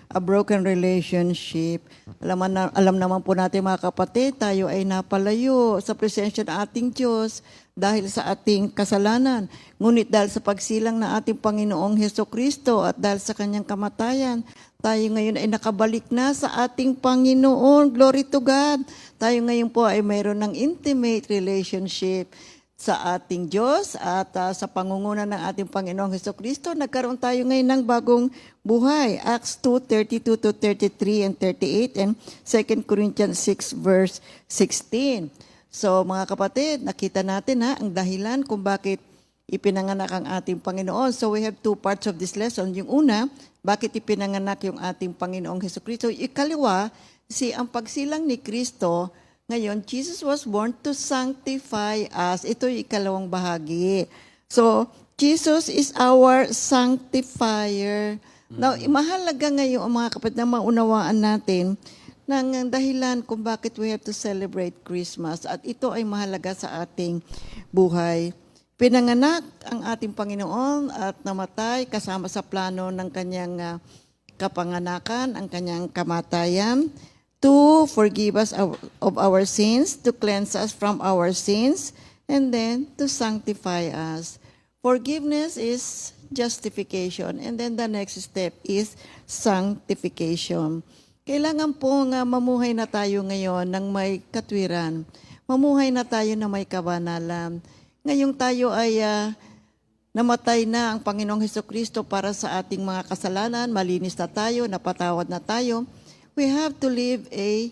a broken relationship. Alam naman po natin, mga kapatid, tayo ay napalayo sa presensya ng ating Diyos dahil sa ating kasalanan. Ngunit dahil sa pagsilang ng ating Panginoong Hesukristo at dahil sa kanyang kamatayan, tayo ngayon ay nakabalik na sa ating Panginoon. Glory to God. Tayo ngayon po ay mayroon ng intimate relationship sa ating Diyos at sa pangunguna ng ating Panginoong Hesukristo. Nagkaroon tayo ngayon ng bagong buhay. Acts 2:32-33 and 38 and 2 Corinthians 6 verse 16. So mga kapatid, nakita natin ang dahilan kung bakit ipinanganak ang ating Panginoon. So we have two parts of this lesson. Yung una, bakit ipinanganak yung ating Panginoong Hesukristo. Ikalawa, ang pagsilang ni Kristo, ngayon, Jesus was born to sanctify us. Ito yung ikalawang bahagi. So, Jesus is our sanctifier. Now, mahalaga ngayon, mga kapatid, na maunawaan natin ng dahilan kung bakit we have to celebrate Christmas. At ito ay mahalaga sa ating buhay. Pinanganak ang ating Panginoon at namatay kasama sa plano ng kanyang kapanganakan, ang kanyang kamatayan, to forgive us of our sins, to cleanse us from our sins, and then to sanctify us. Forgiveness is justification, and then the next step is sanctification. Kailangan po nga mamuhay na tayo ngayon ng may katwiran. Mamuhay na tayo na may kabanalan. Ngayong tayo ay namatay na ang Panginoong Hesukristo para sa ating mga kasalanan, malinis na tayo, napatawad na tayo, we have to live a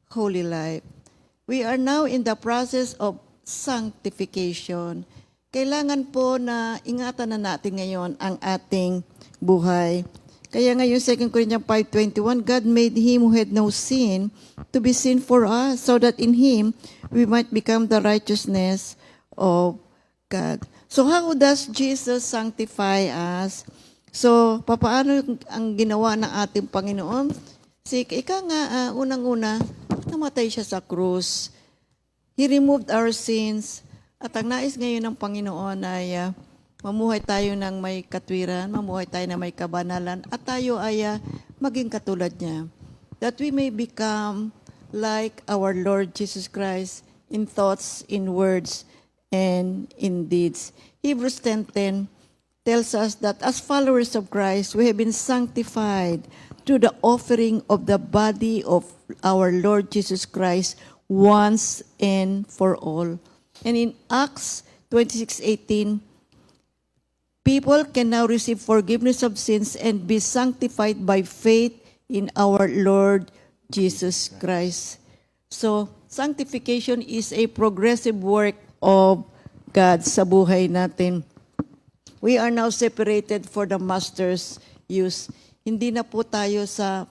holy life. We are now in the process of sanctification. Kailangan po na ingatan na natin ngayon ang ating buhay. Kaya ngayon, 2 Corinthians 5:21, God made Him who had no sin to be sin for us, so that in Him we might become the righteousness of God. So how does Jesus sanctify us? So, papaano ang ginawa ng ating Panginoon? Unang-una, namatay siya sa krus. He removed our sins. At ang nais ngayon ng Panginoon ay mamuhay tayo ng may katwiran, mamuhay tayo ng may kabanalan, at tayo ay maging katulad niya. That we may become like our Lord Jesus Christ in thoughts, in words, and in deeds. Hebrews 10:10 tells us that as followers of Christ, we have been sanctified through the offering of the body of our Lord Jesus Christ once and for all. And in Acts 26:18, people can now receive forgiveness of sins and be sanctified by faith in our Lord Jesus Christ. So, sanctification is a progressive work of God sa buhay natin. We are now separated for the Master's use. Hindi na po tayo sa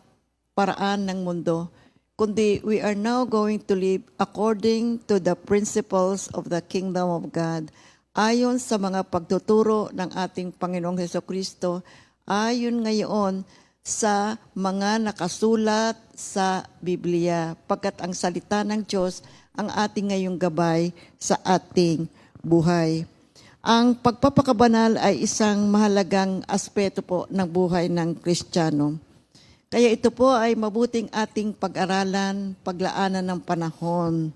paraan ng mundo, kundi we are now going to live according to the principles of the kingdom of God. Ayon sa mga pagtuturo ng ating Panginoong Hesukristo, ayon ngayon sa mga nakasulat sa Biblia, pagkat ang salita ng Diyos ang ating ngayong gabay sa ating buhay. Ang pagpapakabanal ay isang mahalagang aspeto po ng buhay ng Kristiyano. Kaya ito po ay mabuting ating pag-aralan, paglaanan ng panahon.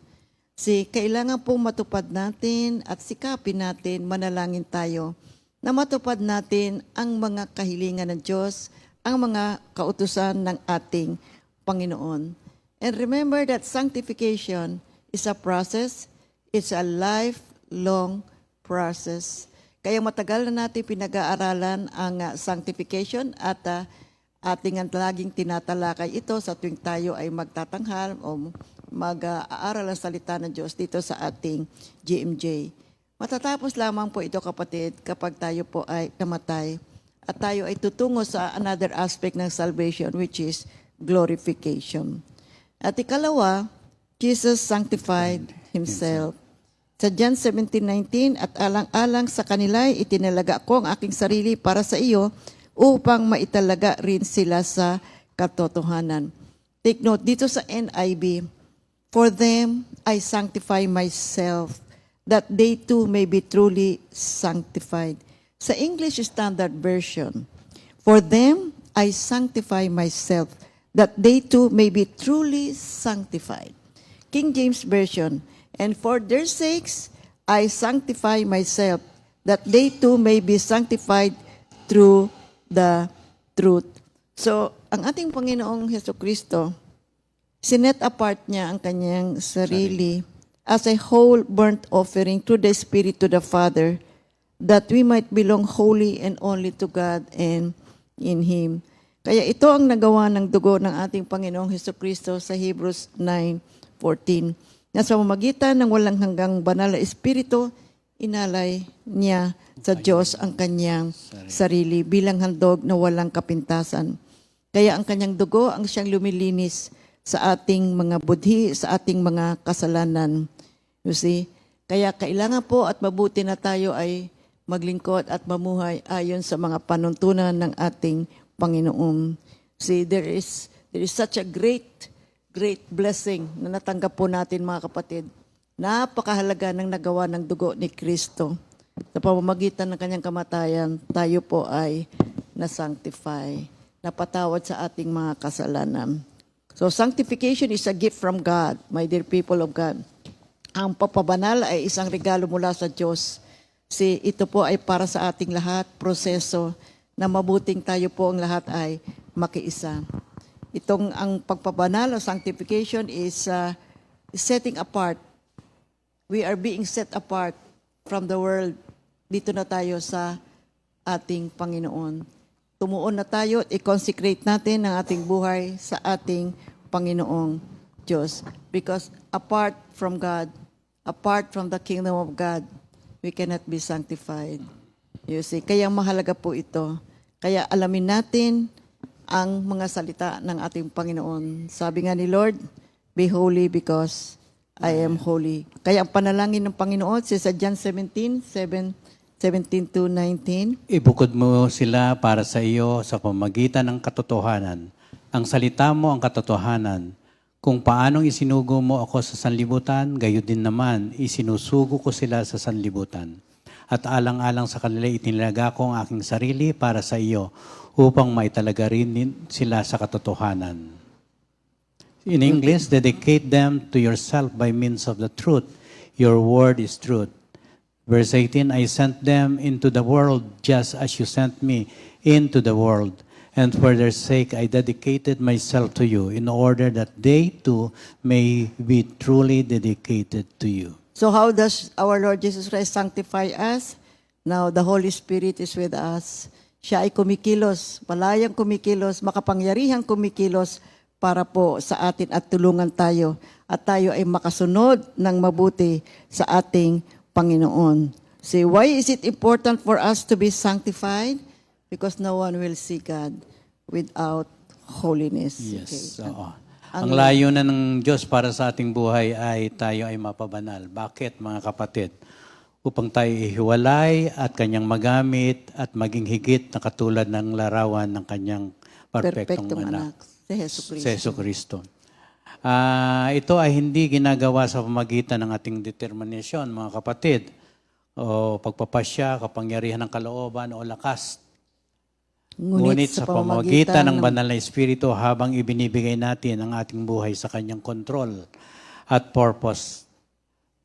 Kailangan pong matupad natin at sikapin natin, manalangin tayo, na matupad natin ang mga kahilingan ng Diyos, ang mga kautusan ng ating Panginoon. And remember that sanctification is a process, it's a lifelong process. Kaya matagal na natin pinag-aaralan ang sanctification at ating laging tinatalakay ito sa tuwing tayo ay magtatanghal o mag-aaral ang salita ng Diyos dito sa ating GMJ. Matatapos lamang po ito, kapatid, kapag tayo po ay namatay at tayo ay tutungo sa another aspect ng salvation, which is glorification. At ikalawa, Jesus sanctified Himself. Sa John 17:19, at alang-alang sa kanila, itinalaga ko ang aking sarili para sa iyo upang maitalaga rin sila sa katotohanan. Take note, dito sa NIV, for them I sanctify myself, that they too may be truly sanctified. Sa English Standard Version, for them I sanctify myself, that they too may be truly sanctified. King James Version, and for their sakes I sanctify myself, that they too may be sanctified through the truth. So, ang ating Panginoong Hesukristo, sinet apart niya ang kanyang sarili as a whole burnt offering through the Spirit to the Father, that we might belong wholly and only to God and in Him. Kaya ito ang nagawa ng dugo ng ating Panginoong Hesukristo sa Hebrews 9:14. Na sa pamamagitan ng walang hanggang banal na Espiritu, inalay niya sa Diyos ang kanyang sarili bilang handog na walang kapintasan. Kaya ang kanyang dugo ang siyang lumilinis sa ating mga budhi, sa ating mga kasalanan. You see? Kaya kailangan po at mabuti na tayo ay maglingkod at mamuhay ayon sa mga panuntunan ng ating Panginoon. See, there is such a great blessing na natanggap po natin, mga kapatid. Napakahalaga ng nagawa ng dugo ni Kristo. Sa pamamagitan ng kanyang kamatayan, tayo po ay na-sanctify, napatawad sa ating mga kasalanan. So sanctification is a gift from God, my dear people of God. Ang papabanal ay isang regalo mula sa Diyos. Ito po ay para sa ating lahat, proseso na mabuting tayo po ang lahat ay makiisa. Ang pagpabanal o sanctification is setting apart. We are being set apart from the world. Dito na tayo sa ating Panginoon. Tumuon na tayo at i-consecrate natin ang ating buhay sa ating Panginoong Diyos. Because apart from God, apart from the kingdom of God, we cannot be sanctified. You see, kaya mahalaga po ito. Kaya alamin natin ang mga salita ng ating Panginoon. Sabi nga ni Lord, be holy because I am holy. Kaya ang panalangin ng Panginoon, sa John 17:17-19. Ibukod mo sila para sa iyo sa pamagitan ng katotohanan. Ang salita mo ang katotohanan. Kung paanong isinugo mo ako sa sanlibutan, gayon din naman, isinusugo ko sila sa sanlibutan. At alang-alang sa kanila itinilaga ko ang aking sarili para sa iyo, upang maitalaga rin sila sa katotohanan. In English, dedicate them to yourself by means of the truth. Your word is truth. Verse 18, I sent them into the world just as you sent me into the world. And for their sake, I dedicated myself to you in order that they too may be truly dedicated to you. So how does our Lord Jesus Christ sanctify us? Now, the Holy Spirit is with us. Siya ay kumikilos, palayang kumikilos, makapangyarihang kumikilos para po sa atin at tulungan tayo. At tayo ay makasunod ng mabuti sa ating Panginoon. See, why is it important for us to be sanctified? Because no one will see God without holiness. Yes, Okay. oo. Ang layo na ng Diyos para sa ating buhay ay tayo ay mapabanal. Bakit, mga kapatid? Upang tayo ihiwalay at kanyang magamit at maging higit na katulad ng larawan ng kanyang perpektong anak. Si Jesu Cristo. Si Jesu Cristo. Ito ay hindi ginagawa sa pamagitan ng ating determinasyon, mga kapatid, o pagpapasya, kapangyarihan ng kalooban o lakas. Ngunit sa pamamagitan ng banal na Espiritu habang ibinibigay natin ang ating buhay sa kanyang kontrol at purpose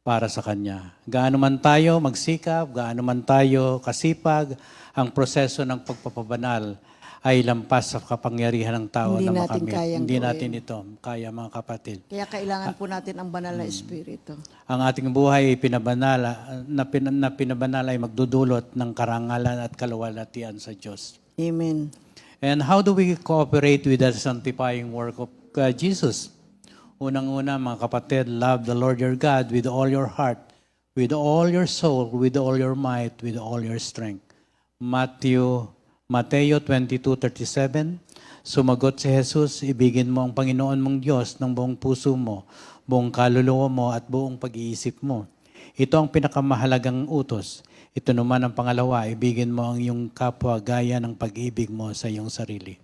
para sa kanya. Gaano man tayo magsikap, gaano man tayo kasipag, ang proseso ng pagpapabanal ay lampas sa kapangyarihan ng tao Hindi na natin makamit. kayang Hindi gawin. natin ito kaya, mga kapatid. Kaya kailangan po natin ang banal na Espiritu. Ang ating buhay na pinabanal ay magdudulot ng karangalan at kaluwalhatian sa Diyos. Amen. And how do we cooperate with the sanctifying work of Jesus? Unang-una, mga kapatid, love the Lord your God with all your heart, with all your soul, with all your might, with all your strength. Mateo 22:37, sumagot si Jesus, ibigin mo ang Panginoon mong Diyos ng buong puso mo, buong kaluluwa mo at buong pag-iisip mo. Ito ang pinakamahalagang utos. Ito naman ang pangalawa, ibigin mo ang iyong kapwa gaya ng pag-ibig mo sa iyong sarili.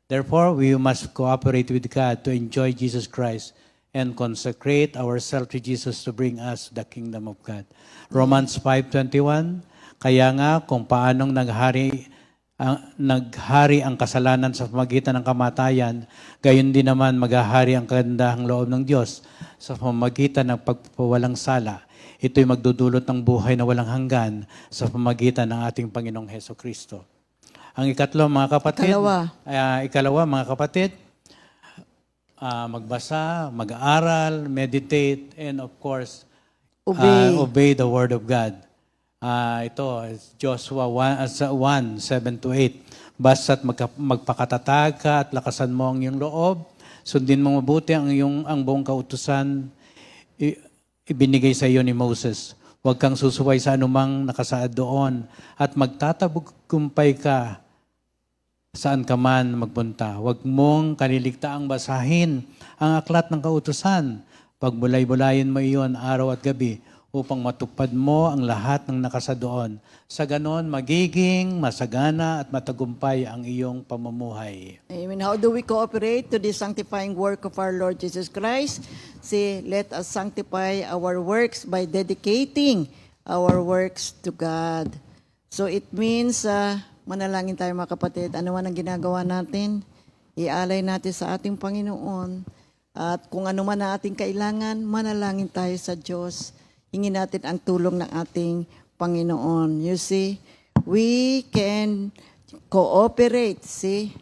Therefore, we must cooperate with God to enjoy Jesus Christ and consecrate ourselves to Jesus to bring us to the kingdom of God. Romans 5:21, kaya nga kung paanong naghari ang kasalanan sa pamagitan ng kamatayan, gayon din naman maghahari ang kagandahang loob ng Diyos sa pamagitan ng pagpapawalang sala. Ito'y magdudulot ng buhay na walang hanggan sa pamagitan ng ating Panginoong Heso Kristo. Ang ikatlo, mga kapatid, ikalawa, mga kapatid, magbasa, mag-aaral, meditate, and of course, obey the Word of God. Ito, Joshua 1:7-8. Basta't magpakatatag ka at lakasan mo ang iyong loob, sundin mo mabuti ang buong kautusan ibinigay sa iyo ni Moses. Huwag kang susuway sa anumang nakasaad doon at magtatagumpay ka saan ka man magpunta. Huwag mong kaliligtaang basahin ang aklat ng kautusan. Pagbulay-bulayin mo iyon araw at gabi upang matupad mo ang lahat ng nakasa doon. Sa ganon, magiging masagana at matagumpay ang iyong pamumuhay. Amen. How do we cooperate to the sanctifying work of our Lord Jesus Christ? See, let us sanctify our works by dedicating our works to God. So it means, manalangin tayo mga kapatid, ano man ang ginagawa natin, ialay natin sa ating Panginoon. At kung ano man ang ating kailangan, manalangin tayo sa Diyos. Hingin natin ang tulong ng ating Panginoon. You see, we can cooperate, see,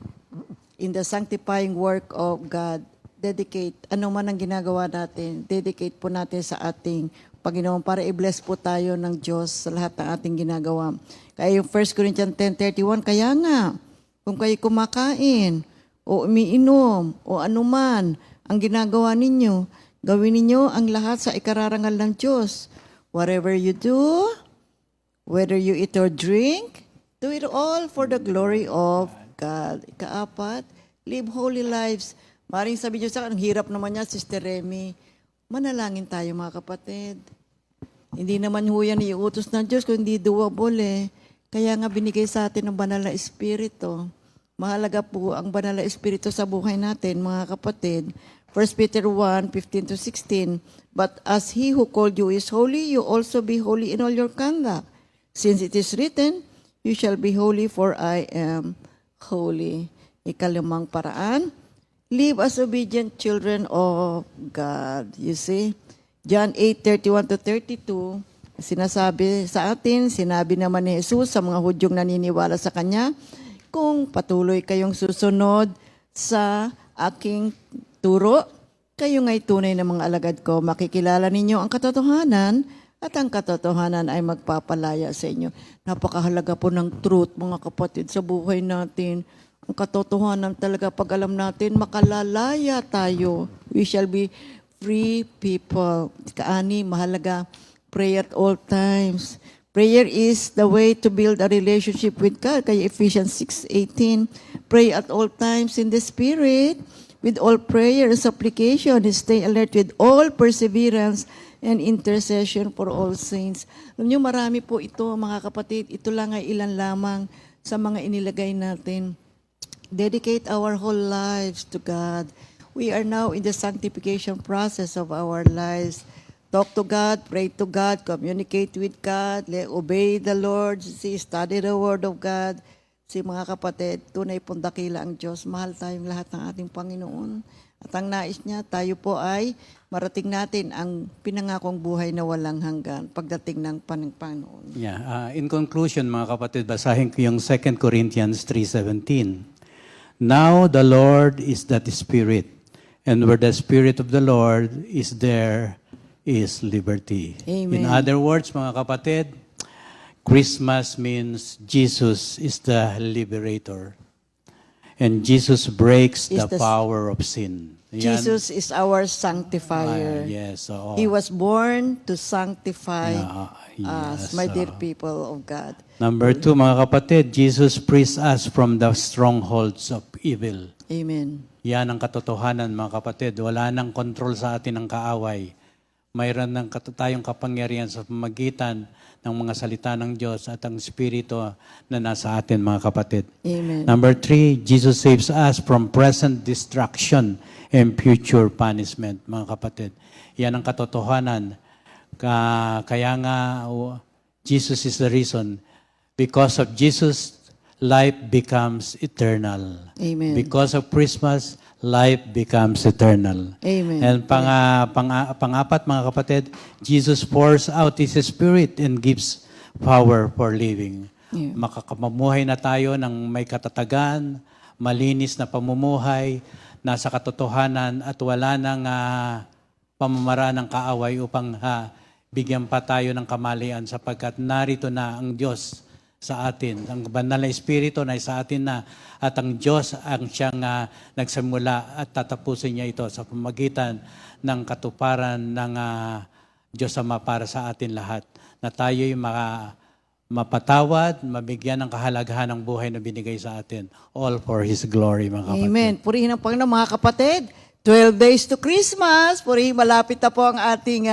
in the sanctifying work of God. Dedicate, ano man ang ginagawa natin, dedicate po natin sa ating Panginoon para i-bless po tayo ng Diyos sa lahat ng ating ginagawa. Kaya yung 1 Corinthians 10:31, kaya nga, kung kayo kumakain, o umiinom, o anuman ang ginagawa ninyo, gawin ninyo ang lahat sa ikararangal ng Diyos. Whatever you do, whether you eat or drink, do it all for the glory of God. Ikaapat, live holy lives. Maring sabi niyo sa akin, ang hirap naman niya, Sister Remy. Manalangin tayo mga kapatid. Hindi naman ho yan iutos ng Diyos kung hindi doable eh. Kaya nga binigay sa atin ng banal na Espiritu. Mahalaga po ang banal na Espiritu sa buhay natin mga kapatid 1 Peter 1:15-16. But as he who called you is holy, you also be holy in all your conduct. Since it is written, you shall be holy for I am holy. Ikalimang paraan, live as obedient children of God. You see? John 8:31-32, sinasabi sa atin, sinabi naman ni Jesus sa mga Hudyong naniniwala sa Kanya, kung patuloy kayong susunod sa aking turo, kayo nga'y tunay na mga alagad ko. Makikilala ninyo ang katotohanan at ang katotohanan ay magpapalaya sa inyo. Napakahalaga po ng truth, mga kapatid, sa buhay natin. Ang katotohanan talaga, pag alam natin, makalalaya tayo. We shall be free people. Kaani, mahalaga, pray at all times. Prayer is the way to build a relationship with God. Kaya Ephesians 6:18, pray at all times in the Spirit, with all prayer and supplication, stay alert with all perseverance and intercession for all saints. Alam niyo, marami po ito, mga kapatid. Ito lang ay ilan lamang sa mga inilagay natin. Dedicate our whole lives to God. We are now in the sanctification process of our lives. Talk to God, pray to God, communicate with God, obey the Lord, study the Word of God. Si mga kapatid, tunay pong dakila ang Diyos. Mahal tayong lahat ng ating Panginoon. At ang nais niya, tayo po ay marating natin ang pinangakong buhay na walang hanggan pagdating ng Panginoon. Yeah. In conclusion, mga kapatid, basahin ko yung 2 Corinthians 3:17. Now the Lord is that Spirit, and where the Spirit of the Lord is, there is liberty. In Amen. other words, mga kapatid, Christmas means Jesus is the liberator. And Jesus breaks the power of sin. Yan. Jesus is our sanctifier. Yes. Oo. He was born to sanctify yes, us, my dear people of God. Number 2, mga kapatid, Jesus frees us from the strongholds of evil. Amen. Yan ang katotohanan, mga kapatid. Wala nang control sa atin ng kaaway. Mayroon ng tayong kapangyarihan sa pamagitan ng mga salita ng Diyos at ang Espiritu na nasa atin, mga kapatid. Amen. Number 3, Jesus saves us from present destruction and future punishment, mga kapatid. Yan ang katotohanan. Kaya nga, Jesus is the reason. Because of Jesus, life becomes eternal. Amen. Because of Christmas, life becomes eternal. Amen. And pang-apat, mga kapatid, Jesus pours out His Spirit and gives power for living. Yeah. Makakamamuhay na tayo ng may katatagan, malinis na pamumuhay, nasa katotohanan at wala nang pamamaraan ng kaaway upang bigyan pa tayo ng kamalian sapagkat narito na ang Diyos sa atin. Ang banal na Espiritu na sa atin na at ang Diyos ang siyang nagsimula at tatapusin niya ito sa pamagitan ng katuparan ng Diyos Ama para sa atin lahat. Na tayo'y mapatawad, mabigyan ng kahalagahan ng buhay na binigay sa atin. All for His glory, mga kapatid. Amen. Purihin ang Panginoon, mga kapatid. 12 days to Christmas. Purihin, malapit na po ang ating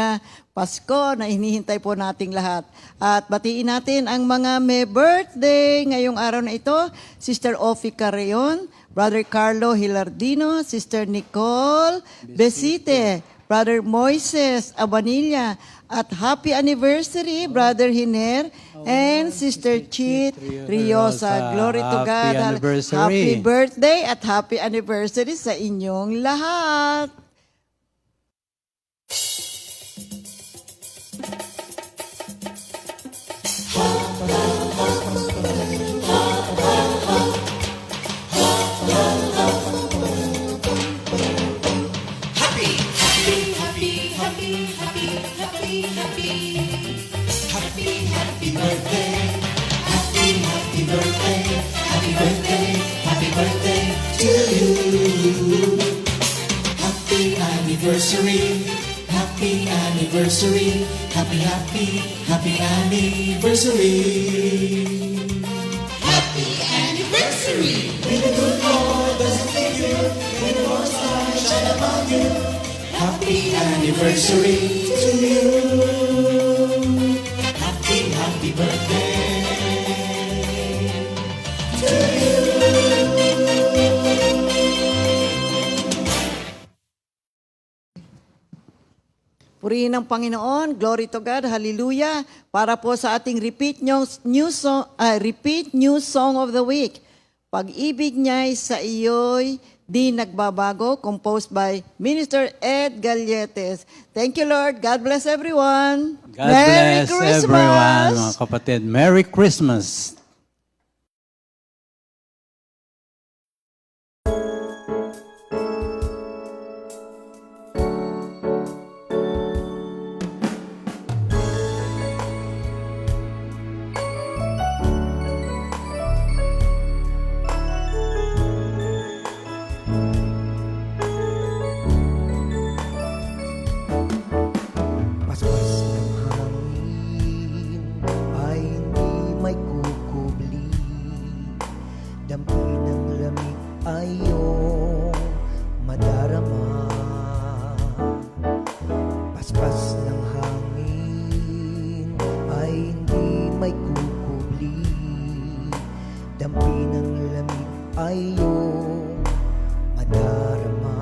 Pasko na hinihintay po nating lahat. At batiin natin ang mga may birthday ngayong araw na ito. Sister Ofi Carreon, Brother Carlo Hilardino, Sister Nicole Besite, Brother Moises Abanilla, at happy anniversary, Brother Hiner, and Sister Chit Riosa. Glory to God. Happy birthday at happy anniversary sa inyong lahat. Anniversary, happy anniversary, happy anniversary. Happy anniversary. May the good Lord doesn't leave you, may the Lord's light shine upon you. Happy anniversary to you. Happy birthday to you. Purihin ng Panginoon. Glory to God. Hallelujah. Para po sa ating repeat new song of the week. Pag-ibig niya'y sa iyo'y di nagbabago. Composed by Minister Ed Galletes. Thank you, Lord. God bless everyone. God Merry bless Christmas. everyone, mga kapatid. Merry Christmas. Paspas ng hangin ay hindi may kukubli. Dampi ng lamig ay iyong madarama. Paspas ng hangin ay hindi may kukubli. Dampi ng lamig ay iyong madarama.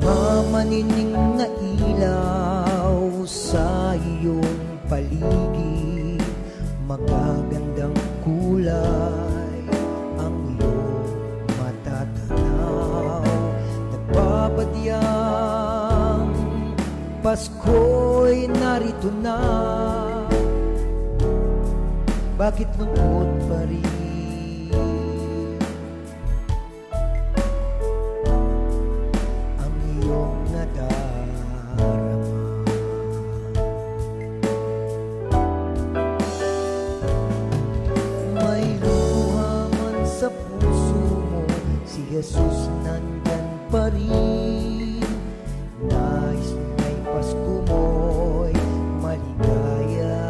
Mamanining na ilaw sa iyong paligid, magagandang kulay ang iyong matatanaw. Nagbabadyang Pasko'y narito na, bakit lungkot pa rin? May luha man sa puso mo, si Jesus nandyan pa rin. Nais na'y Pasko mo'y maligaya.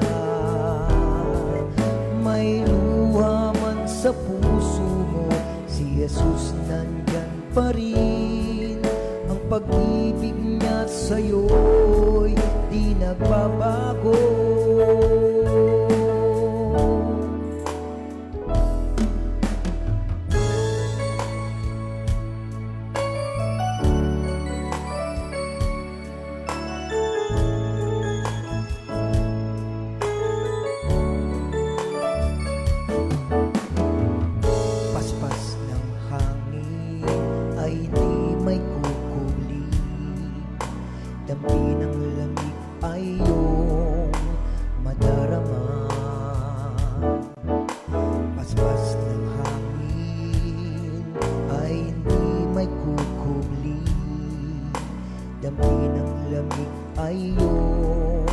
May luha man sa puso mo, si Jesus nandyan pa rin. Ang pag-ibig niya sa'yo'y di nagbabago. Paspas ng hangin ay di may kukuli. Dampi ng lamig ay iyong madarama. Paspas ng hangin ay di may kukuli. Dampi ng lamig ay iyong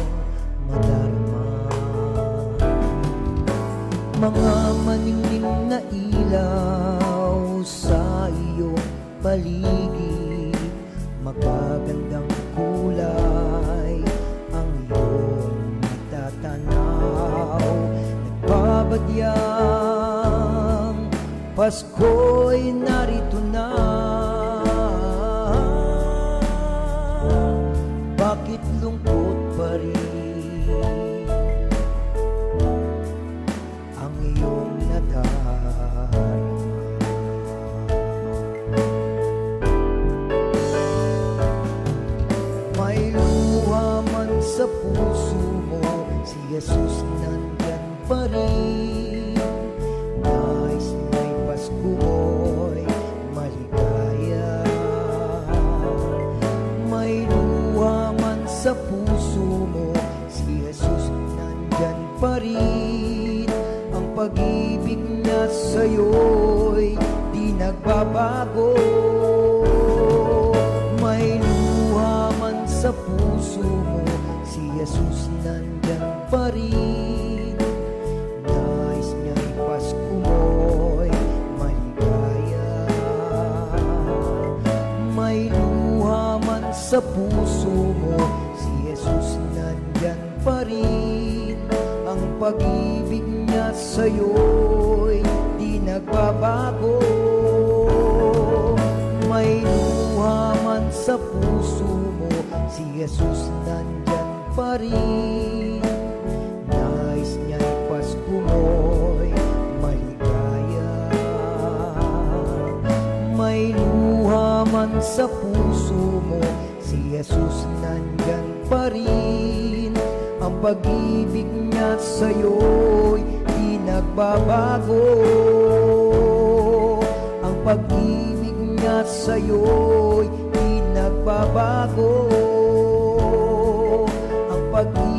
madarama. Mga maningning na ilaw sa iyong paligid, magagandang kulay ang iyong matatanaw. Nagbabadyang Pasko'y narito na, bakit lungkot pa rin ang iyong nadarama? May luha man sa puso mo, si Jesus nandyan pa rin. Nais na'y Pasko mo'y maligaya. May luha man sa puso mo, si Jesus nandyan pa rin. Ang pag-ibig niya sa'yo'y di nagbabago. May luha man sa puso mo, si Jesus nandyan pa rin. Nais niya'y Pasko mo'y maligaya. May luha man sa puso mo, si Jesus nandyan pa rin. Ang pag-ibig niya sa'yo'y di nagbabago. May luha man sa puso mo, si Jesus nandyan pa rin. Nais niya'y Pasko mo'y maligaya. May luha man sa puso mo, si Jesus nandyan pa rin. Ang pag-ibig niya sa'yo'y di nagbabago. Ang pag-ibig niya sa'yo'y di nagbabago. Ang pag-ibig